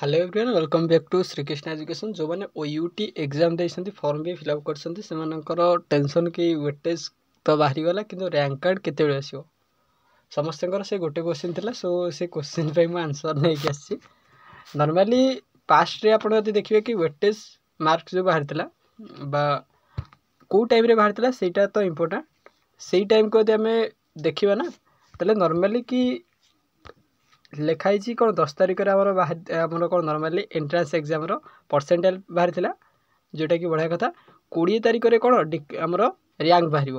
Hello everyone welcome back to Shrikrishna education जो मैंने OUT exam देइछंती फॉर्म भी फिलअप करछंती सेमानकर टेंशन कि वेटेज तो बाहरी गला किंतु रैंक कार्ड केते बेले आसीबो समस्तकर से गोटे क्वेश्चन थिला सो से क्वेश्चन पे मैं आंसर नै कि आसी नॉर्मली पास्ट रे आपण यदि देखिबे कि वेटेज मार्क्स जो बाहर थिला बा को टाइम रे बाहर थिला सेटा तो इंपोर्टेंट सेही टाइम को यदि हमें देखिबा ना तले नॉर्मली कि लिखाई कौन 10 तारिख आमर कौन नॉर्मली एंट्रांस एग्जाम परसेंटेज बाहर थिला जोटा कि बढ़िया कथा 20 तारिख में कौन आमर रैंक बाहर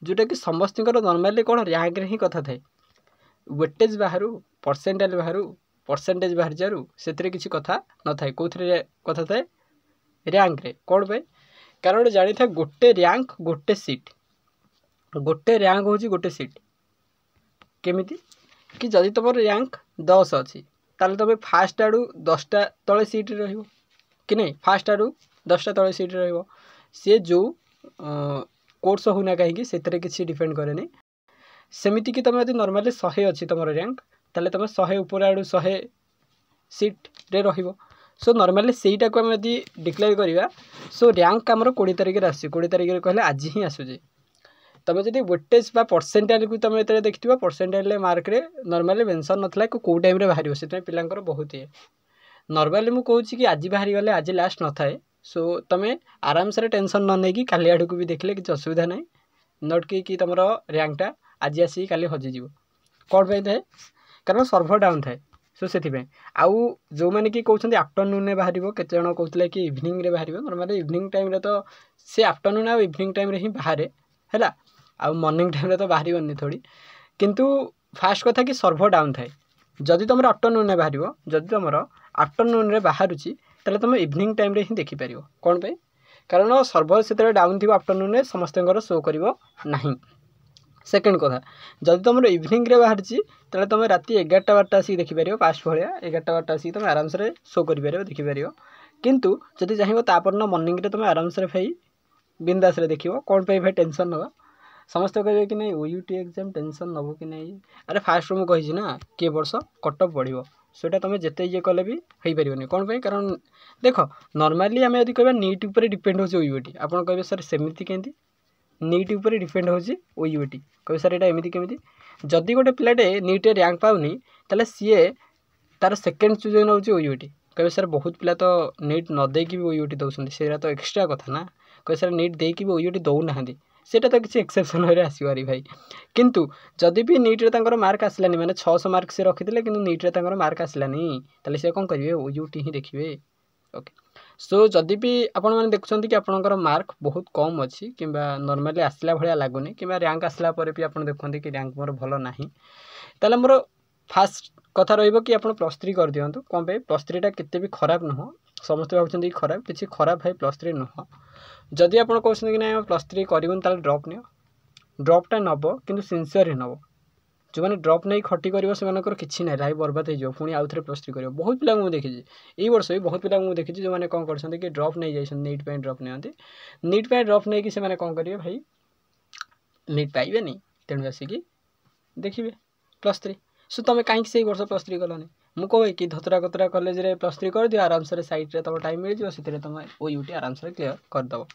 जोटा कि समस्त नॉर्मली कौन रैंक रे ही कथा थाए वेटेज बाहर परसेंटेज बाहर जारू से किसी कथा न थाए कौन कथा थाए रैंक रे कौन पे कारण जानी था गोटे रैंक गोटे सीट गोटे रैंक होची गोटे सीट केमिति कि जदि तुम रैंक 10 अच्छी ताले तुम फास्ट आड़ू 10टा तले सीट रहिबो कि नहीं फास्ट आड़ू 10टा तले सीट रहिबो सी जो कोर्स होना कहीं से किसी डिपेंड करे नहीं सेमिति कि तुम यदि नॉर्मली 100 अच्छी तुम रैंक ताले तुम 100 ऊपर आड़ू 100 सीट रे रहिबो सो नॉर्मली सेटा को हम यदि डिक्लेयर करिया सो रैंक आमर 20 तारिख रे आसी 20 तारिख रे कहले आज ही आसुजे तुम जब वेटेज परसेंटेज को तुम ये देखिए परसेंटेज मार्क रे नॉर्मली मेंशन नथला को टाइम रे बाहर से पिलांकर बहुत ये नॉर्मली मुझे कहूँ कि आज बाहरी गले आज लास्ट न थाए सो तुम आराम से टेंशन न नहीं कि काली आड़ को भी देखले कि असुविधा ना नट कि तुम रैंकटा आज आसी काली हजिज कौन पे थाए कारण सर्भर डाउन थाए सो से आउ जो मैंने कि कहते आफ्टरनून में बाहर केते जन कहते कि इवनिंग रे बाहर नॉर्मली इवनिंग टाइम रे तो से आफ्टरनून आ इवनिंग टाइम रे ही बाहर है आ मॉर्निंग टाइम तो बाहर थोड़ी किंतु फास्ट कथा कि सर्भर डाउन थाए जदि तुम आफ्टरनून में बाहर जदि तुम आफ्टरनून में बाहर तुम इवनिंग टाइम रे ही देखिपर कौन पे कारण सर्भर से डाउन थी आफ्टरनून में समस्त शो कर नहीं सेकेंड कथा जदि तुम इवनिंग रे बाहर तुम राति 11टा 12टा आसिक देखिपर पास्ट भाया 11टा 12टा आसिक तुम आराम से शो कर देखिपर किंतु जदि चाहिए तापर मॉर्निंग रे तुम आराम से भाई बिंदास देख कौन पे भाई टेंशन नवा समस्त कहे कि नहीं ओयूटी एग्जाम टेंशन नब कि नहीं अरे फास्ट मुझे कही ना कि वर्ष कटअप बढ़ो सेटा तुम जिते ये कले भी हो पारे कौन पे कारण देख नॉर्मली आम यदि कह नीट उपर डिपेंड हो ओयूटी आप कहे सर सेमती केमती नीट उपर डिपेंड हो ओयूटी कहे सर यहाँ एमती केमी जदि गोटे पिलाटे नीट रैंक पाऊनी ताले सीए तार सेकेंड चूजन हो ओयूटी कहे सर बहुत पिला तो नीट न देकी भी ओयूटी दौरान से तो एक्सट्रा कथा ना कहे सर नीट देकी भी ओयूटी दौना सेटा तो किसी एक्सेप्शन आसबारी भाई किंतु जदि भी नीट रे मार्क आसलानी माने 600 मार्क से रखिले कि नीट रे मार्क आसलानी ताले से कौन करेंगे ओयूटी ही देखिए ओके सो जदि भी आपण मैंने देखुं कि आपंकर मार्क बहुत कम अच्छी कि नॉर्मली आसला भाया लगुनि कि रैंक आसला भी आप देखते कि रैंक मोर भल ना ताले मोर फास्ट कथा रही कि आप +3 कर दिंतु कौन पे +3टा केते भी खराब नुह समस्त भावुँ खराब किसी खराब भाई +3 नुह जदि आप कहते कि ना +3 करूँ ताल ड्रप नि ड्रपटा नब कि सिनसीयर नब जो मैंने ड्रप नहीं खटी कर किसी ना लाइफ बर्बाद हो पुणी आउ थे +3 कर बहुत पिला मुझे देखी यही वर्ष भी बहुत पिला मुझे देखी जो मैंने कौन कर कि ड्रप नहीं जाइए नीट पर ड्रप नहीं नीट पर ड्रप नहीं कि से कौन करेंगे भाई नीट पाइबे नहीं तेणु आसिक देखिए +3 सो तुम कहीं से वर्ष +3 कलनि मुझे कि धतरा कतरा कॉलेज रे +3 कर दियो आराम से साइड रे तुम टाइम मिल जाए से तुम ओयूटी आराम से क्लीयर करदेव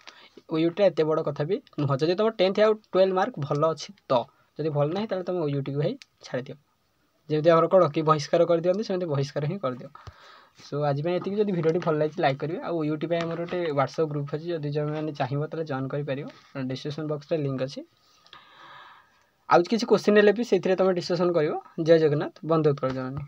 ओयूटी एत बड़ कथा भी नुह जब तुम 10th आउ 12 मार्क भल अच्छी तो जब भल ना तो तुम ओयूटी को भाई छाड़ दियो जमी आम कौन कि बहिष्कार कर दिखाते सेमती बहिष्कार ही कर दियो सो आज ये जब भिडियो भल लगे लाइक करेंगे आउ यूट्यूब आम गोटे व्हाट्सएप ग्रुप अच्छी जब जो मैंने चाहिए तो जॉइन कर डिस्क्रिप्शन बॉक्स रे लिंक अच्छी आज किसी क्वेश्चन भी से तुम डिस्कसन कर जय जगन्नाथ बंदे उत्कल जननी।